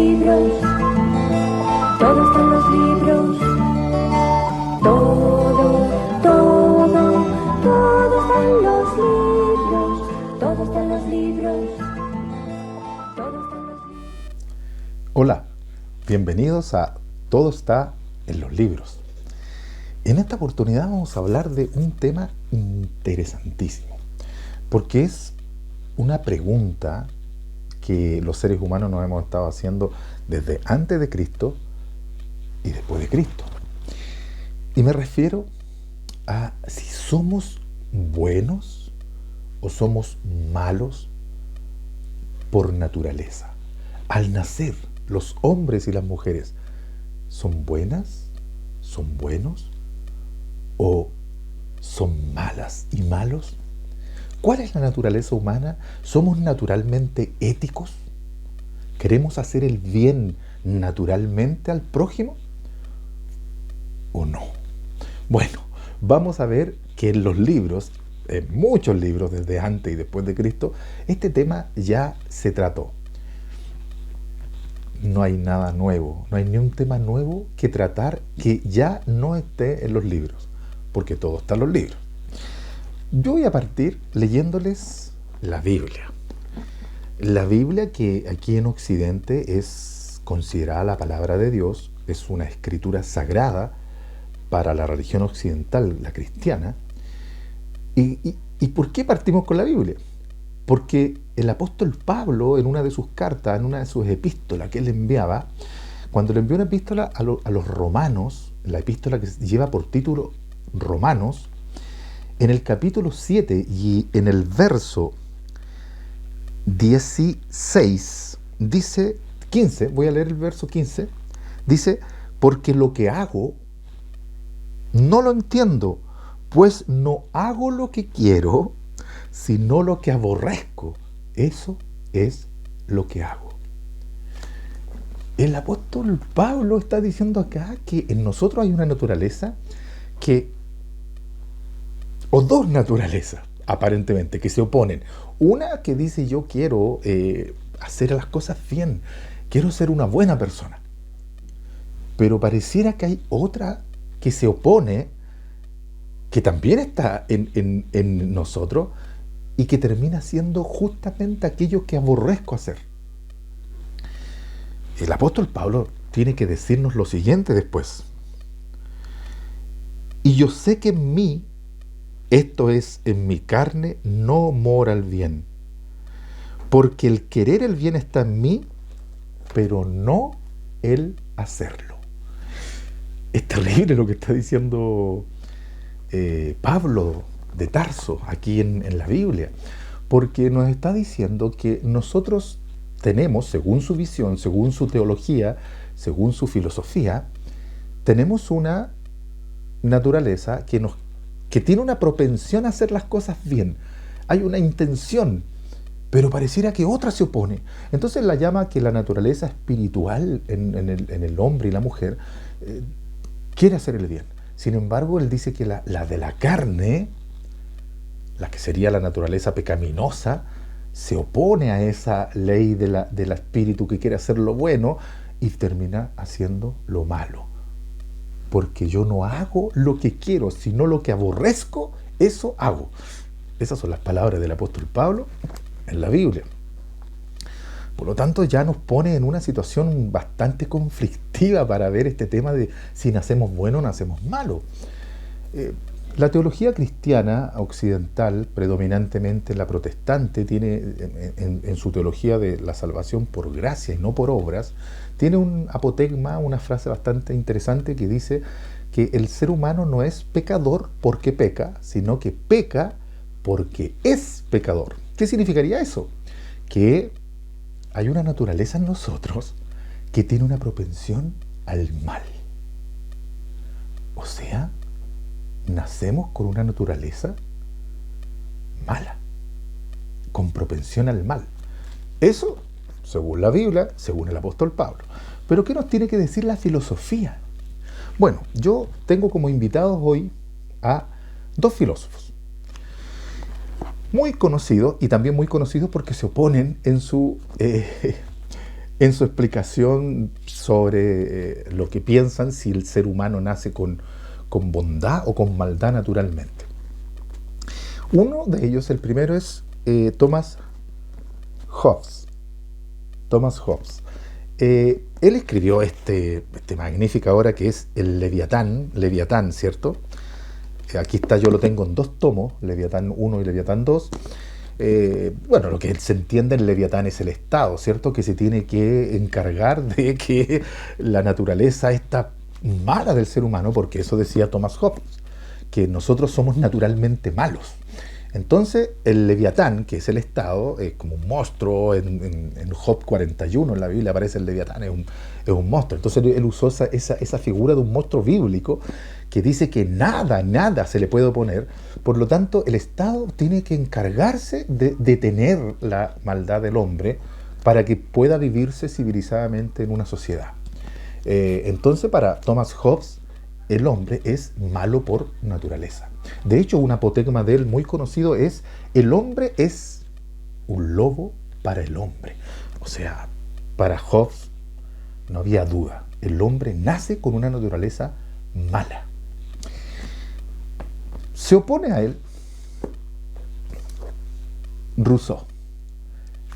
libros, todo está en los libros, todo está en los libros, todo está en los libros, todo está en los libros. Hola, bienvenidos a Todo está en los libros. En esta oportunidad vamos a hablar de un tema interesantísimo, porque es una pregunta que los seres humanos nos hemos estado haciendo desde antes de Cristo y después de Cristo. Y me refiero a si somos buenos o somos malos por naturaleza. Al nacer, los hombres y las mujeres, ¿son buenas? ¿Son buenos? ¿O son malas y malos? ¿Cuál es la naturaleza humana? ¿Somos naturalmente éticos? ¿Queremos hacer el bien naturalmente al prójimo? ¿O no? Bueno, vamos a ver que en los libros, en muchos libros desde antes y después de Cristo, este tema ya se trató. No hay nada nuevo, no hay ni un tema nuevo que tratar que ya no esté en los libros, porque todo está en los libros. Yo voy a partir leyéndoles la Biblia. La Biblia, que aquí en Occidente es considerada la palabra de Dios, es una escritura sagrada para la religión occidental, la cristiana. ¿Y por qué partimos con la Biblia? Porque el apóstol Pablo, en una de sus cartas, en una de sus epístolas que él enviaba, cuando le envió una epístola a los romanos, la epístola que lleva por título Romanos, en el capítulo 7 y en el verso 16, dice 15, voy a leer el verso 15, dice, porque lo que hago no lo entiendo, pues no hago lo que quiero, sino lo que aborrezco. Eso es lo que hago. El apóstol Pablo está diciendo acá que en nosotros hay una naturaleza o dos naturalezas, aparentemente, que se oponen. Una que dice yo quiero hacer las cosas bien, quiero ser una buena persona. Pero pareciera que hay otra que se opone, que también está en nosotros y que termina siendo justamente aquello que aborrezco hacer. El apóstol Pablo tiene que decirnos lo siguiente después. Y yo sé que en mí, esto es, en mi carne, no mora el bien. Porque el querer el bien está en mí, pero no el hacerlo. Es terrible lo que está diciendo Pablo de Tarso aquí en la Biblia. Porque nos está diciendo que nosotros tenemos, según su visión, según su teología, según su filosofía, tenemos una naturaleza que tiene una propensión a hacer las cosas bien. Hay una intención, pero pareciera que otra se opone. Entonces la llama que la naturaleza espiritual en el hombre y la mujer quiere hacer el bien. Sin embargo, él dice que la de la carne, la que sería la naturaleza pecaminosa, se opone a esa ley del espíritu que quiere hacer lo bueno y termina haciendo lo malo. Porque yo no hago lo que quiero, sino lo que aborrezco, eso hago. Esas son las palabras del apóstol Pablo en la Biblia. Por lo tanto, ya nos pone en una situación bastante conflictiva para ver este tema de si nacemos bueno o nacemos malo. La teología cristiana occidental, predominantemente la protestante, tiene en su teología de la salvación por gracia y no por obras, tiene un apotegma, una frase bastante interesante que dice que el ser humano no es pecador porque peca, sino que peca porque es pecador. ¿Qué significaría eso? Que hay una naturaleza en nosotros que tiene una propensión al mal. O sea, nacemos con una naturaleza mala, con propensión al mal. Eso, según la Biblia, según el apóstol Pablo. Pero ¿qué nos tiene que decir la filosofía? Bueno, yo tengo como invitados hoy a dos filósofos muy conocidos y también muy conocidos porque se oponen en en su explicación sobre lo que piensan si el ser humano nace con bondad o con maldad naturalmente. Uno de ellos, el primero es Thomas Hobbes. Thomas Hobbes. Él escribió este magnífica obra que es el Leviatán, ¿cierto? Aquí está, yo lo tengo en 2 tomos, Leviatán 1 y Leviatán 2. Bueno, lo que se entiende en Leviatán es el Estado, ¿cierto? Que se tiene que encargar de que la naturaleza está mala del ser humano, porque eso decía Thomas Hobbes, que nosotros somos naturalmente malos. Entonces, el Leviatán, que es el Estado, es como un monstruo. En Job 41, en la Biblia aparece el Leviatán, es un monstruo. Entonces, él usó esa figura de un monstruo bíblico que dice que nada se le puede oponer. Por lo tanto, el Estado tiene que encargarse de detener la maldad del hombre para que pueda vivirse civilizadamente en una sociedad. Entonces, para Thomas Hobbes, el hombre es malo por naturaleza. De hecho, un apotegma de él muy conocido es: el hombre es un lobo para el hombre. O sea, para Hobbes no había duda. El hombre nace con una naturaleza mala. Se opone a él Rousseau.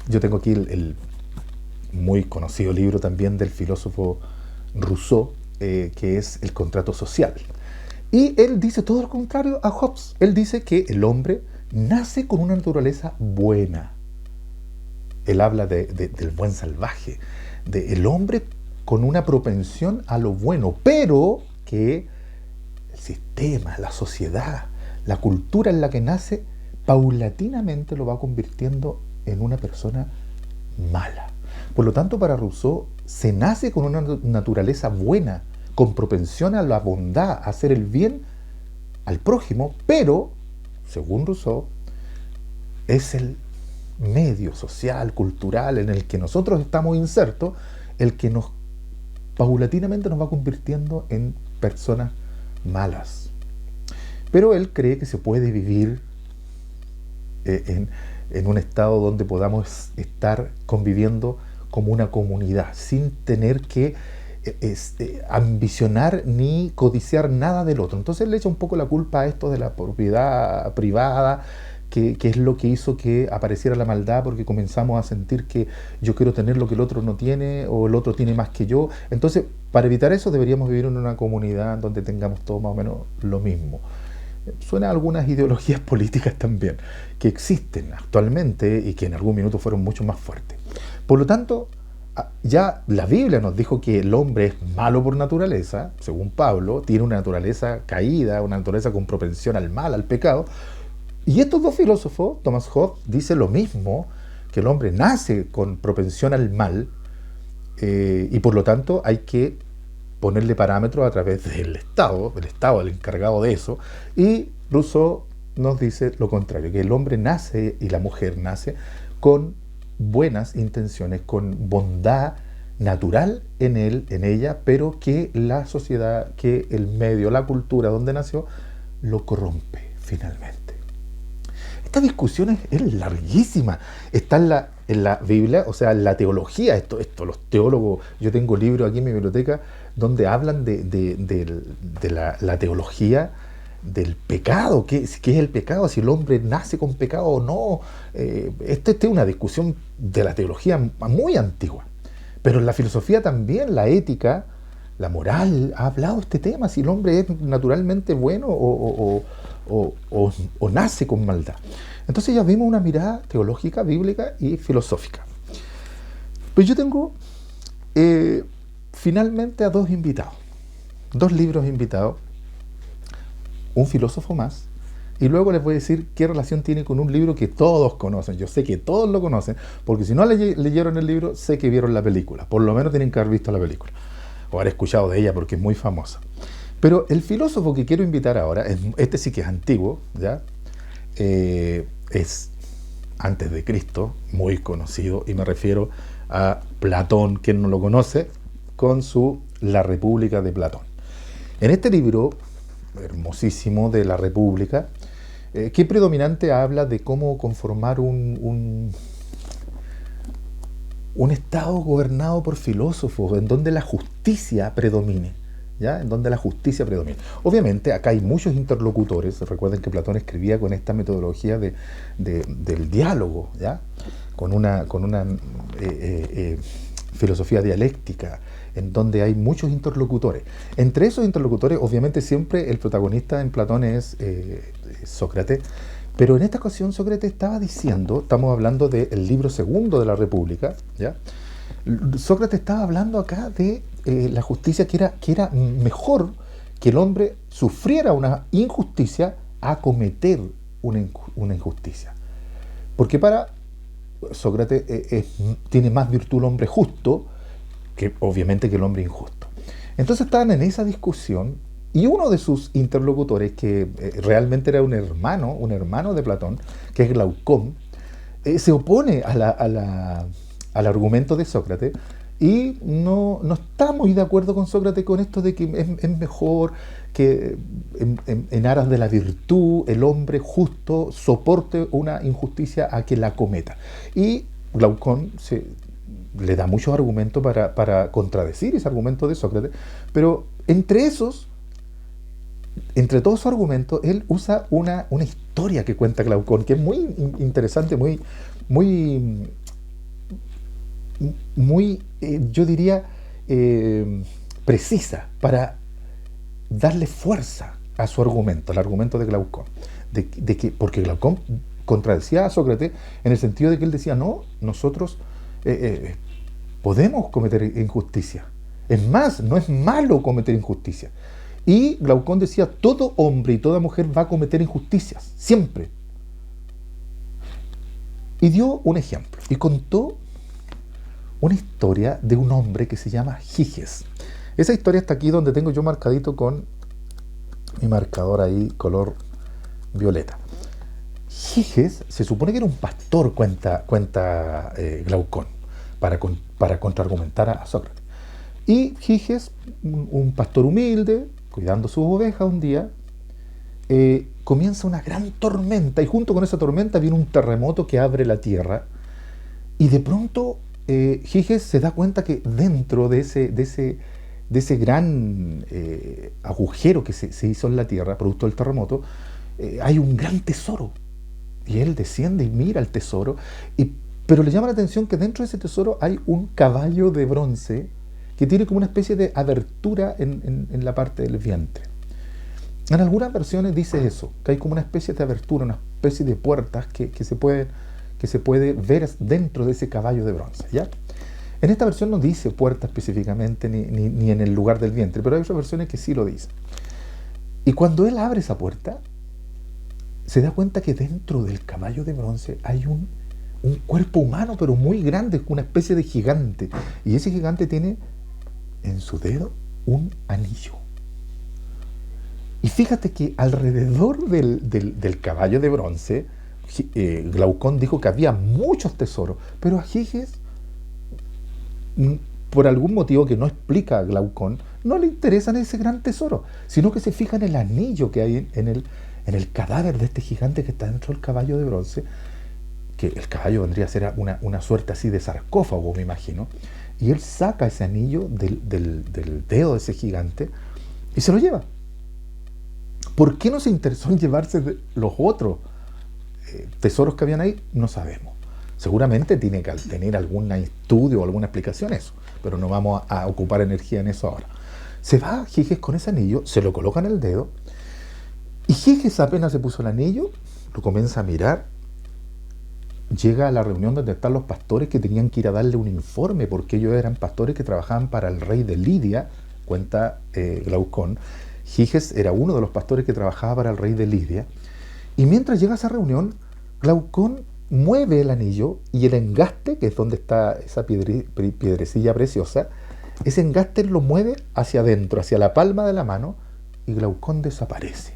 Yo tengo aquí el muy conocido libro también del filósofo Rousseau, que es El contrato social. Y él dice todo lo contrario a Hobbes. Él dice que el hombre nace con una naturaleza buena. Él habla del buen salvaje, del hombre con una propensión a lo bueno, pero que el sistema, la sociedad, la cultura en la que nace, paulatinamente lo va convirtiendo en una persona mala. Por lo tanto, para Rousseau, se nace con una naturaleza buena, con propensión a la bondad, a hacer el bien al prójimo, pero, según Rousseau, es el medio social, cultural, en el que nosotros estamos insertos, el que paulatinamente nos va convirtiendo en personas malas. Pero él cree que se puede vivir en un estado donde podamos estar conviviendo como una comunidad, sin tener que ambicionar ni codiciar nada del otro. Entonces él le echa un poco la culpa a esto de la propiedad privada, que es lo que hizo que apareciera la maldad, porque comenzamos a sentir que yo quiero tener lo que el otro no tiene, o el otro tiene más que yo. Entonces, para evitar eso, deberíamos vivir en una comunidad donde tengamos todos más o menos lo mismo. Suena a algunas ideologías políticas también, que existen actualmente y que en algún minuto fueron mucho más fuertes. Por lo tanto, ya la Biblia nos dijo que el hombre es malo por naturaleza, según Pablo, tiene una naturaleza caída, una naturaleza con propensión al mal, al pecado. Y estos 2 filósofos, Thomas Hobbes dice lo mismo, que el hombre nace con propensión al mal, y por lo tanto hay que ponerle parámetros a través del Estado el encargado de eso. Y Rousseau nos dice lo contrario, que el hombre nace y la mujer nace con buenas intenciones, con bondad natural en él, en ella, pero que la sociedad, que el medio, la cultura donde nació, lo corrompe finalmente. Esta discusión es larguísima. Está en la Biblia, o sea, en la teología. Esto los teólogos, yo tengo libros aquí en mi biblioteca donde hablan de la teología del pecado. ¿Qué es el pecado? Si el hombre nace con pecado o no. Esta es una discusión de la teología muy antigua. Pero en la filosofía también, la ética, la moral, ha hablado de este tema. Si el hombre es naturalmente bueno o nace con maldad. Entonces ya vimos una mirada teológica, bíblica y filosófica. Pues yo tengo finalmente a 2 invitados, 2 libros invitados, un filósofo más, y luego les voy a decir qué relación tiene con un libro que todos conocen. Yo sé que todos lo conocen, porque si no leyeron el libro, sé que vieron la película. Por lo menos tienen que haber visto la película, o haber escuchado de ella, porque es muy famosa. Pero el filósofo que quiero invitar ahora, este sí que es antiguo, ¿ya? Es antes de Cristo, muy conocido, y me refiero a Platón, quien no lo conoce, con su La República de Platón. En este libro hermosísimo de la República, que predominante habla de cómo conformar un un estado gobernado por filósofos, en donde la justicia predomine, ¿ya? En donde la justicia predomine. Obviamente, acá hay muchos interlocutores. Recuerden que Platón escribía con esta metodología del diálogo, ¿ya? Con una filosofía dialéctica, en donde hay muchos interlocutores. Entre esos interlocutores, obviamente, siempre el protagonista en Platón es Sócrates, pero en esta ocasión Sócrates estaba diciendo, estamos hablando del libro segundo de la República, ¿ya? Sócrates estaba hablando acá de la justicia, que era mejor que el hombre sufriera una injusticia a cometer una injusticia. Porque para Sócrates tiene más virtud el hombre justo que obviamente que el hombre injusto. Entonces estaban en esa discusión y uno de sus interlocutores, que realmente era un hermano de Platón, que es Glaucón, se opone al argumento de Sócrates y no está muy de acuerdo con Sócrates con esto de que es mejor que en aras de la virtud el hombre justo soporte una injusticia a que la cometa. Y Glaucón le da muchos argumentos para contradecir ese argumento de Sócrates, pero entre todos sus argumentos, él usa una historia que cuenta Glaucón, que es muy interesante, muy, yo diría, precisa para darle fuerza a su argumento, al argumento de Glaucón. Porque Glaucón contradecía a Sócrates en el sentido de que él decía, no, nosotros podemos cometer injusticia. Es más, no es malo cometer injusticia. Y Glaucón decía, todo hombre y toda mujer va a cometer injusticias, siempre. Y dio un ejemplo, y contó una historia de un hombre que se llama Giges. Esa historia está aquí donde tengo yo marcadito con mi marcador ahí, color violeta. Giges se supone que era un pastor, cuenta Glaucón, para contraargumentar a Sócrates. Y Giges, un pastor humilde, cuidando sus ovejas un día, comienza una gran tormenta, y junto con esa tormenta viene un terremoto que abre la tierra, y de pronto Giges se da cuenta que dentro de ese gran agujero que se hizo en la tierra, producto del terremoto, hay un gran tesoro. Y él desciende y mira el tesoro, pero le llama la atención que dentro de ese tesoro hay un caballo de bronce que tiene como una especie de abertura en la parte del vientre. En algunas versiones dice eso, que hay como una especie de abertura, una especie de puertas que se puede ver dentro de ese caballo de bronce, ¿ya? En esta versión no dice puerta específicamente, ni en el lugar del vientre, pero hay otras versiones que sí lo dicen. Y cuando él abre esa puerta, se da cuenta que dentro del caballo de bronce hay un cuerpo humano, pero muy grande, una especie de gigante. Y ese gigante tiene en su dedo un anillo. Y fíjate que alrededor del caballo de bronce, Glaucón dijo que había muchos tesoros, pero a Giges, por algún motivo que no explica Glaucón, no le interesan ese gran tesoro, sino que se fija en el anillo que hay en el cadáver de este gigante que está dentro del caballo de bronce, que el caballo vendría a ser una suerte así de sarcófago, me imagino, y él saca ese anillo del dedo de ese gigante y se lo lleva. ¿Por qué no se interesó en llevarse los otros tesoros que habían ahí? No sabemos. Seguramente tiene que tener algún estudio o alguna explicación eso, pero no vamos a ocupar energía en eso ahora. Se va Giges con ese anillo, se lo coloca en el dedo, y Giges apenas se puso el anillo, lo comienza a mirar, llega a la reunión donde están los pastores que tenían que ir a darle un informe, porque ellos eran pastores que trabajaban para el rey de Lidia, cuenta Glaucón. Giges era uno de los pastores que trabajaba para el rey de Lidia, y mientras llega a esa reunión, Glaucón mueve el anillo y el engaste, que es donde está esa piedrecilla preciosa, ese engaste lo mueve hacia adentro, hacia la palma de la mano, y Glaucón desaparece.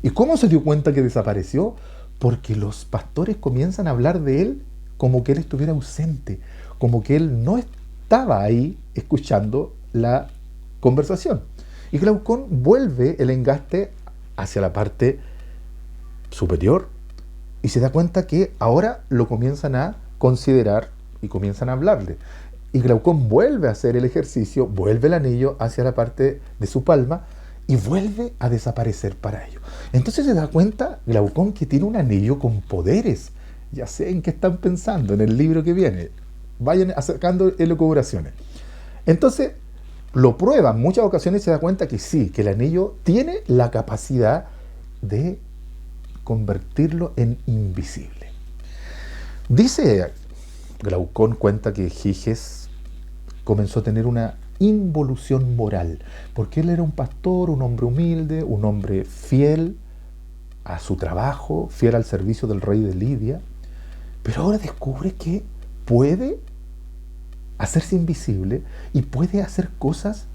¿Y cómo se dio cuenta que desapareció? Porque los pastores comienzan a hablar de él como que él estuviera ausente, como que él no estaba ahí escuchando la conversación. Y Glaucón vuelve el engaste hacia la parte superior y se da cuenta que ahora lo comienzan a considerar y comienzan a hablarle. Y Glaucón vuelve a hacer el ejercicio, vuelve el anillo hacia la parte de su palma y vuelve a desaparecer para ellos. Entonces se da cuenta Glaucón que tiene un anillo con poderes. Ya sé en qué están pensando en el libro que viene. Vayan sacando elucubraciones. Entonces lo prueba en muchas ocasiones y se da cuenta que sí, que el anillo tiene la capacidad de convertirlo en invisible. Dice Glaucón, cuenta que Giges comenzó a tener una involución moral, porque él era un pastor, un hombre humilde, un hombre fiel a su trabajo, fiel al servicio del rey de Lidia, pero ahora descubre que puede hacerse invisible y puede hacer cosas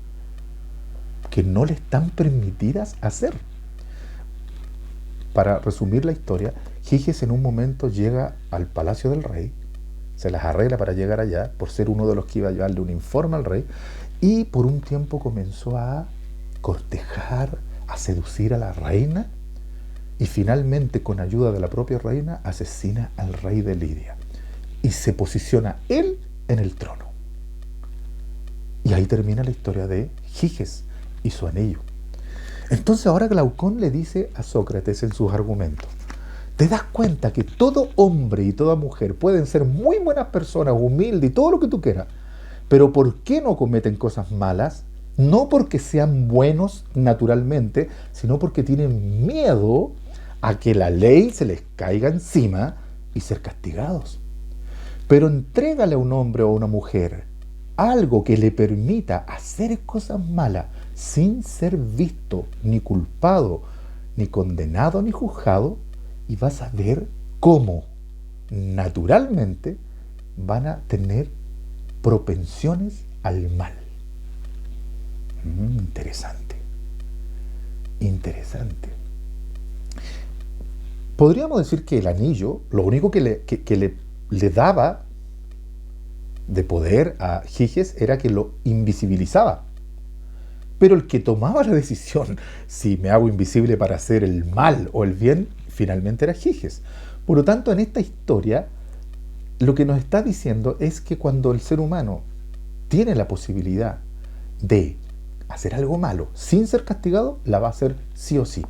que no le están permitidas hacer. Para resumir la historia, Giges en un momento llega al palacio del rey, se las arregla para llegar allá, por ser uno de los que iba a llevarle un informe al rey, y por un tiempo comenzó a cortejar, a seducir a la reina, y finalmente, con ayuda de la propia reina, asesina al rey de Lidia. Y se posiciona él en el trono. Y ahí termina la historia de Giges y su anillo. Entonces ahora Glaucón le dice a Sócrates en sus argumentos: ¿te das cuenta que todo hombre y toda mujer pueden ser muy buenas personas, humildes y todo lo que tú quieras? Pero ¿por qué no cometen cosas malas? No porque sean buenos naturalmente, sino porque tienen miedo a que la ley se les caiga encima y ser castigados. Pero entrégale a un hombre o a una mujer algo que le permita hacer cosas malas sin ser visto, ni culpado, ni condenado, ni juzgado, y vas a ver cómo naturalmente van a tener propensiones al mal. Interesante. Interesante. Podríamos decir que el anillo, lo único que le daba de poder a Giges era que lo invisibilizaba. Pero el que tomaba la decisión, si me hago invisible para hacer el mal o el bien, finalmente era Giges. Por lo tanto, en esta historia, lo que nos está diciendo es que cuando el ser humano tiene la posibilidad de hacer algo malo sin ser castigado, la va a hacer sí o sí.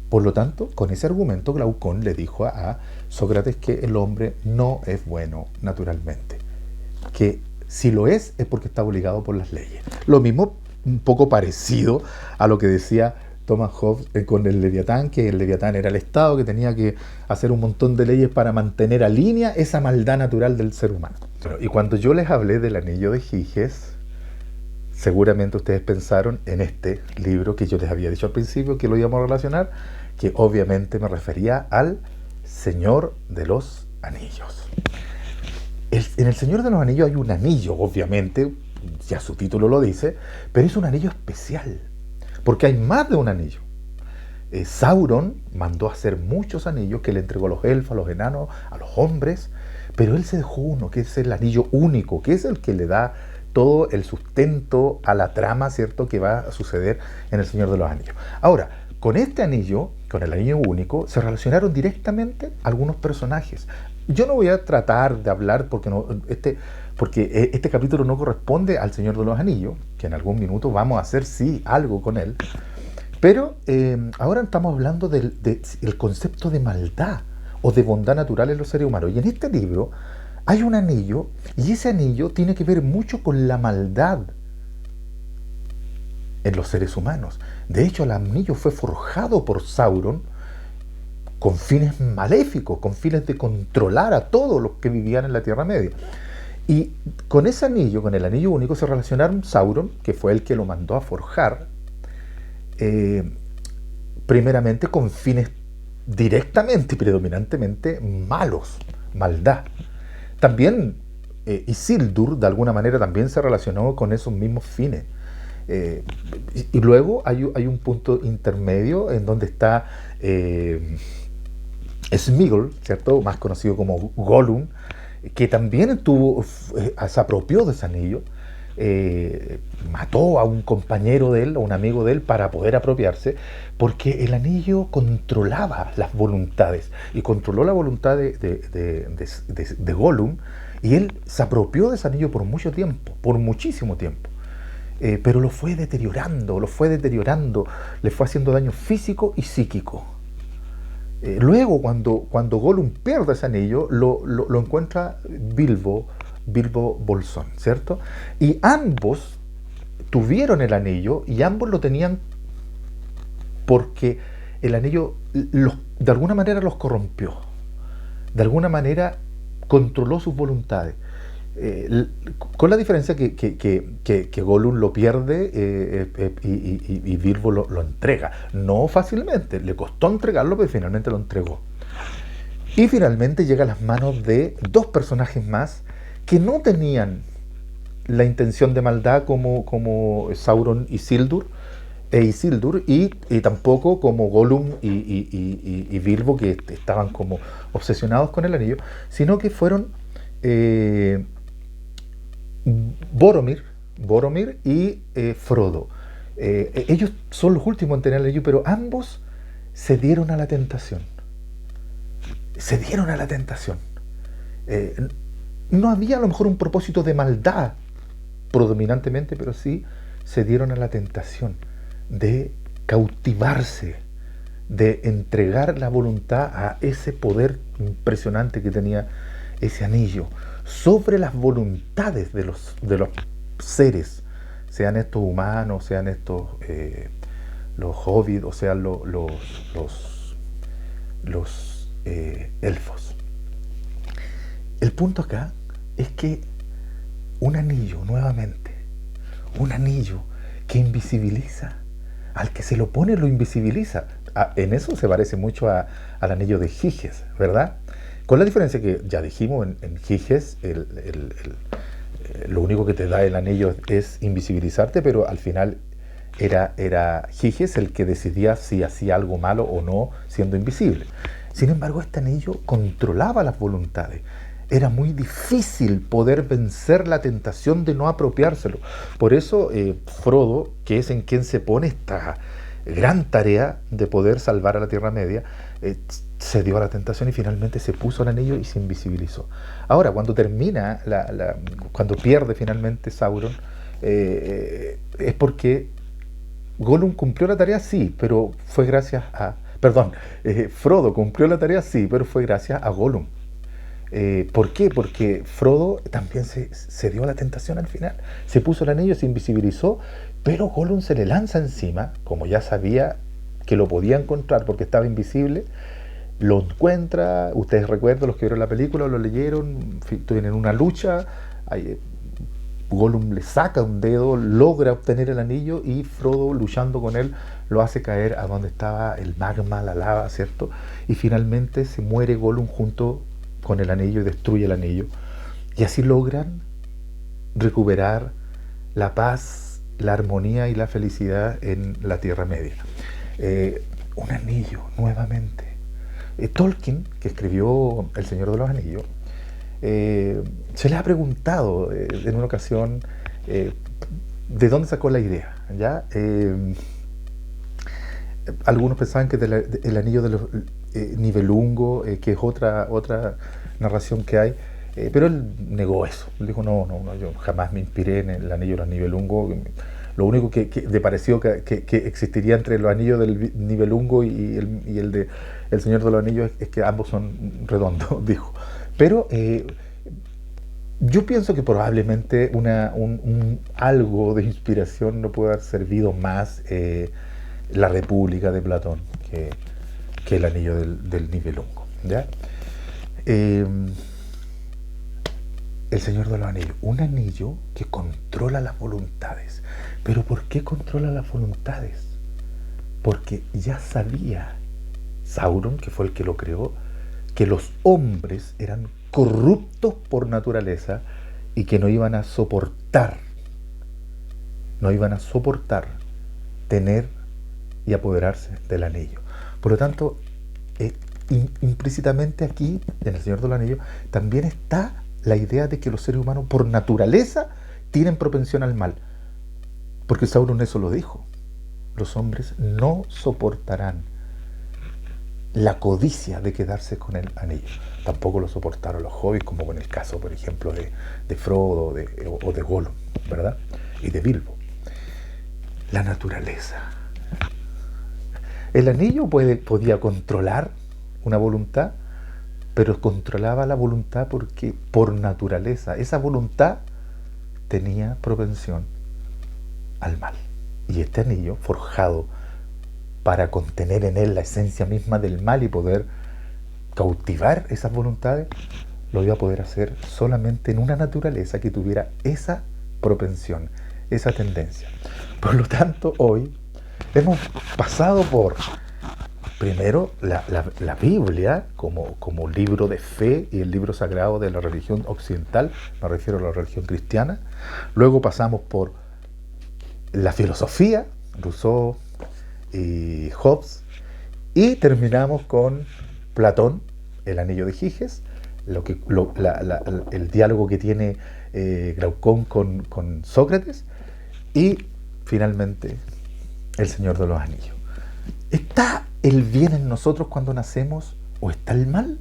Por lo tanto, con ese argumento, Glaucón le dijo a Sócrates que el hombre no es bueno naturalmente. Que si lo es porque está obligado por las leyes. Lo mismo, un poco parecido a lo que decía Thomas Hobbes con el Leviatán, que el Leviatán era el Estado, que tenía que hacer un montón de leyes para mantener a línea esa maldad natural del ser humano. Y cuando yo les hablé del anillo de Giges, seguramente ustedes pensaron en este libro que yo les había dicho al principio que lo íbamos a relacionar, que obviamente me refería al Señor de los Anillos. En el Señor de los Anillos hay un anillo, obviamente, ya su título lo dice, pero es un anillo especial, porque hay más de un anillo. Sauron mandó a hacer muchos anillos que le entregó a los elfos, a los enanos, a los hombres, pero él se dejó uno, que es el anillo único, que es el que le da todo el sustento a la trama, ¿cierto?, que va a suceder en el Señor de los Anillos. Ahora, con este anillo, con el anillo único, se relacionaron directamente algunos personajes. Yo no voy a tratar de hablar porque este capítulo no corresponde al Señor de los Anillos, que en algún minuto vamos a hacer sí algo con él, pero ahora estamos hablando del concepto de maldad o de bondad natural en los seres humanos. Y en este libro hay un anillo, y ese anillo tiene que ver mucho con la maldad en los seres humanos. De hecho, el anillo fue forjado por Sauron con fines maléficos, con fines de controlar a todos los que vivían en la Tierra Media. Y con ese anillo, con el anillo único, se relacionaron Sauron, que fue el que lo mandó a forjar, primeramente con fines directamente y predominantemente malos, maldad. También Isildur, de alguna manera, también se relacionó con esos mismos fines. Y luego hay un punto intermedio en donde está Sméagol, ¿cierto?, más conocido como Gollum, que también se apropió de ese anillo, mató a un compañero de él, a un amigo de él, para poder apropiarse, porque el anillo controlaba las voluntades, y controló la voluntad de Gollum, y él se apropió de ese anillo por mucho tiempo, por muchísimo tiempo. Pero lo fue deteriorando, le fue haciendo daño físico y psíquico. Luego, cuando Gollum pierde ese anillo, lo encuentra Bilbo Bolsón, ¿cierto? Y ambos tuvieron el anillo, y ambos lo tenían porque el anillo de alguna manera los corrompió, de alguna manera controló sus voluntades. Con la diferencia que Gollum lo pierde, y Bilbo lo entrega. No fácilmente, le costó entregarlo, pero finalmente lo entregó. Y finalmente llega a las manos de dos personajes más que no tenían la intención de maldad como Sauron y Isildur, y tampoco como Gollum y Bilbo, que estaban como obsesionados con el anillo, sino que fueron Boromir y Frodo. Ellos son los últimos en tener el anillo, pero ambos se dieron a la tentación. No había a lo mejor un propósito de maldad predominantemente, pero sí se dieron a la tentación de cautivarse, de entregar la voluntad a ese poder impresionante que tenía ese anillo sobre las voluntades de los seres, sean estos humanos, sean estos los hobbits, o sean los elfos. El punto acá es que un anillo, nuevamente, un anillo que invisibiliza, al que se lo pone lo invisibiliza. En eso se parece mucho al anillo de Giges, ¿verdad? Con la diferencia que ya dijimos, en Giges lo único que te da el anillo es invisibilizarte, pero al final era Giges el que decidía si hacía algo malo o no siendo invisible. Sin embargo, este anillo controlaba las voluntades. Era muy difícil poder vencer la tentación de no apropiárselo. Por eso Frodo, que es en quien se pone esta gran tarea de poder salvar a la Tierra Media, se dio a la tentación y finalmente se puso el anillo y se invisibilizó. Ahora, cuando termina, cuando pierde finalmente Sauron, es porque Gollum cumplió la tarea, sí, pero fue gracias a... Perdón, Frodo cumplió la tarea, sí, pero fue gracias a Gollum. ¿Por qué? Porque Frodo también se dio a la tentación al final. Se puso el anillo, se invisibilizó, pero Gollum se le lanza encima, como ya sabía que lo podía encontrar porque estaba invisible. Lo encuentra, ustedes recuerdan, los que vieron la película, lo leyeron, tienen una lucha, Gollum le saca un dedo, logra obtener el anillo, y Frodo, luchando con él, lo hace caer a donde estaba el magma, la lava, ¿cierto? Y finalmente se muere Gollum junto con el anillo y destruye el anillo. Y así logran recuperar la paz, la armonía y la felicidad en la Tierra Media. Un anillo, nuevamente. Tolkien, que escribió El Señor de los Anillos, se le ha preguntado en una ocasión de dónde sacó la idea, ¿ya? Algunos pensaban que el anillo de los Nibelungo, que es otra narración que hay, pero él negó eso. Él dijo, no, yo jamás me inspiré en el anillo de los Nibelungo. Lo único que le pareció que existiría entre los anillos del Nibelungo y el de El Señor de los Anillos es que ambos son redondos, dijo. Pero yo pienso que probablemente algo de inspiración no puede haber servido más la República de Platón que el anillo del Nibelungo, ¿ya? El Señor de los Anillos, un anillo que controla las voluntades. ¿Pero por qué controla las voluntades? Porque ya sabía Sauron, que fue el que lo creó, que los hombres eran corruptos por naturaleza y que no iban a soportar tener y apoderarse del anillo. Por lo tanto, implícitamente aquí, en El Señor de los Anillos, también está la idea de que los seres humanos por naturaleza tienen propensión al mal. Porque Sauron eso lo dijo. Los hombres no soportarán la codicia de quedarse con el anillo. Tampoco lo soportaron los hobbits, como en el caso, por ejemplo, de Frodo o de Gollum, ¿verdad? Y de Bilbo. La naturaleza. El anillo podía controlar una voluntad, pero controlaba la voluntad porque por naturaleza esa voluntad tenía propensión al mal. Y este anillo, forjado para contener en él la esencia misma del mal y poder cautivar esas voluntades, lo iba a poder hacer solamente en una naturaleza que tuviera esa propensión, esa tendencia. Por lo tanto, hoy hemos pasado por, primero, la Biblia como libro de fe y el libro sagrado de la religión occidental, me refiero a la religión cristiana. Luego pasamos por la filosofía, Rousseau y Hobbes, y terminamos con Platón, el anillo de Giges, el diálogo que tiene Glaucón con Sócrates, y finalmente el Señor de los Anillos. ¿Está el bien en nosotros cuando nacemos o está el mal?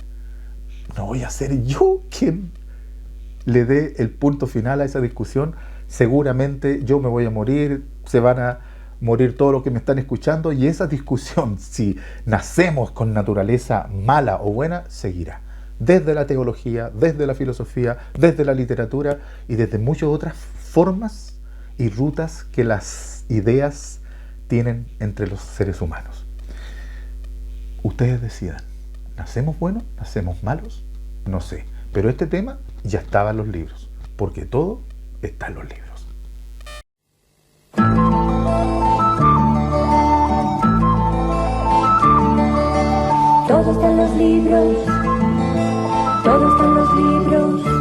No voy a ser yo quien le dé el punto final a esa discusión. Seguramente yo me voy a morir, se van a morir todos los que me están escuchando, y esa discusión, si nacemos con naturaleza mala o buena, seguirá. Desde la teología, desde la filosofía, desde la literatura y desde muchas otras formas y rutas que las ideas tienen entre los seres humanos. Ustedes decidan, ¿nacemos buenos? ¿Nacemos malos? No sé, pero este tema ya estaba en los libros, porque todo está en los libros. Todo está en los libros, todo está en los libros.